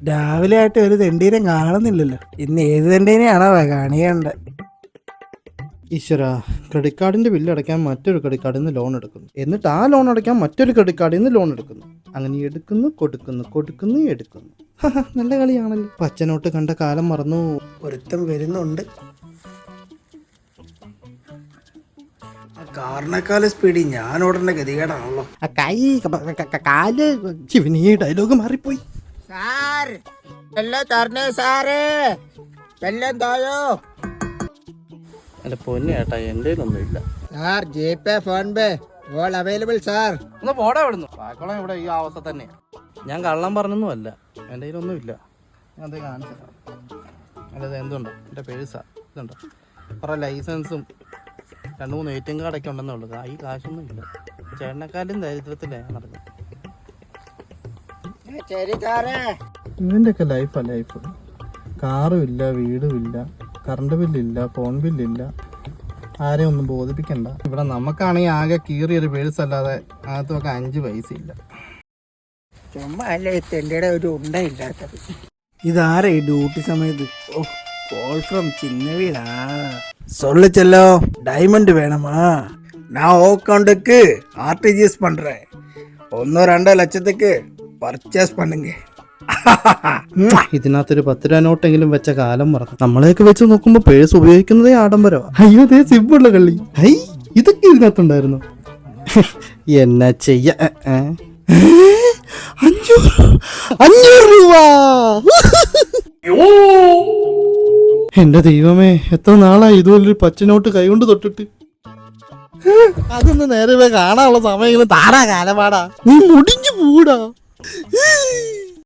രാവിലെ ആയിട്ട് ഒരു തെണ്ടീരം കാണുന്നില്ലല്ലോ. ഇന്ന് ഏത് തെണ്ടീനെയാണോ കാണിയേണ്ടത്? ഈശ്വര, ക്രെഡിറ്റ് കാർഡിന്റെ ബില്ല് അടയ്ക്കാൻ മറ്റൊരു ക്രെഡിറ്റ് കാർഡിൽ നിന്ന് ലോൺ എടുക്കുന്നു, എന്നിട്ട് ആ ലോൺ അടയ്ക്കാൻ മറ്റൊരു ക്രെഡിറ്റ് കാർഡിൽ നിന്ന് ലോൺ എടുക്കുന്നു. അങ്ങനെ എടുക്കുന്നു, കൊടുക്കുന്നു, കൊടുക്കുന്നു, എടുക്കുന്നു. നല്ല കളിയാണല്ലോ. പച്ചനോട്ട് കണ്ട കാലം മറന്നു. ഒരുത്തം വരുന്നുണ്ട്. കാറിനേക്കാൾ സ്പീഡിൽ ഞാൻ ഓടേണ്ട ഗതികേടാണല്ലോ. കാല് ശിവനി ഡയലോഗ് മാറിപ്പോയി. സാർ വെള്ളം തരണേ സാറേ, വെള്ളം തായോ. അല്ല പൊന്നു ചേട്ടാ, എൻ്റെ ഒന്നുമില്ല സാർ. ജിപേ ഫോൺ പേ ഓൾ അവൈലബിൾ സാർ. ഒന്ന് പോടാ ഇവിടുന്ന്. പാക്കോളം ഇവിടെ ഈ അവസ്ഥ തന്നെയാണ്. ഞാൻ കള്ളം പറഞ്ഞൊന്നും അല്ല, എൻ്റെ കയ്യിലൊന്നുമില്ല. ഞാൻ അതേ കാണിച്ചു. അല്ലത് എന്തുണ്ടോ എൻ്റെ പേഴ്സാ, ഇതുണ്ടോ കുറേ ലൈസൻസും 2-3 ATM കാർഡൊക്കെ ഉണ്ടെന്നേ ഉള്ളൂ. ഈ കാശൊന്നും ഇല്ല. ചേട്ടനെക്കാളും ദരിദ്രത്തിലേ നടക്കും. ശരി സാറേ. ഇവൻ്റെയൊക്കെ ലൈഫാ ലൈഫ്. കാറും ഇല്ല, വീടും ഇല്ല, കറണ്ട് ബില്ലില്ല, ഫോൺ ബില്ലില്ല. ആരെയും ഒന്നും ബോധിപ്പിക്കണ്ട. ഇവിടെ നമുക്കാണെങ്കിൽ ആകെ കീറിയൊരു പേഴ്സ് അല്ലാതെ അകത്തൊക്കെ 5 പൈസ ഇല്ല. ചുമ്മാ അല്ലേ തെണ്ടിയുടെ ഒരു ഉണ്ടയില്ലാത്തത്. ഇതാരാ ഈ ഡ്യൂട്ടി സമയത്ത്? ഓ, കോൾ ഫ്രം ചിന്നവീടാ. சொல்லுச்செல்லோ, டைமண்ட் வேணுமா? நான் அக்கௌண்ட்டுக்கு ஆர்டிஜிஎஸ் பண்றேன். 1-2 ലക്ഷத்துக்கு പർച്ചേസ് பண்ணுங்க. ഇതിനകത്തൊരു 10 രൂപ നോട്ടെങ്കിലും വെച്ച കാലം മറന്നു. നമ്മളെയൊക്കെ വെച്ച് നോക്കുമ്പോ പേഴ്സ് ഉപയോഗിക്കുന്നതേ ആഡംബരമാ. അയ്യോ, അതേ സിമ്പുള്ള കള്ളി. ഹൈ, ഇതൊക്കെ ഇതിനകത്തുണ്ടായിരുന്നു. എന്നാ ചെയ്യ. 500 രൂപ. എന്റെ ദൈവമേ, എത്ര നാളായി ഇതുപോലൊരു പച്ചനോട്ട് കൈകൊണ്ട് തൊട്ടിട്ട്. അതൊന്ന് നേരെ കാണാനുള്ള സമയം താരാ കാലമാടാ. നീ മുടിഞ്ഞു പൂടാ.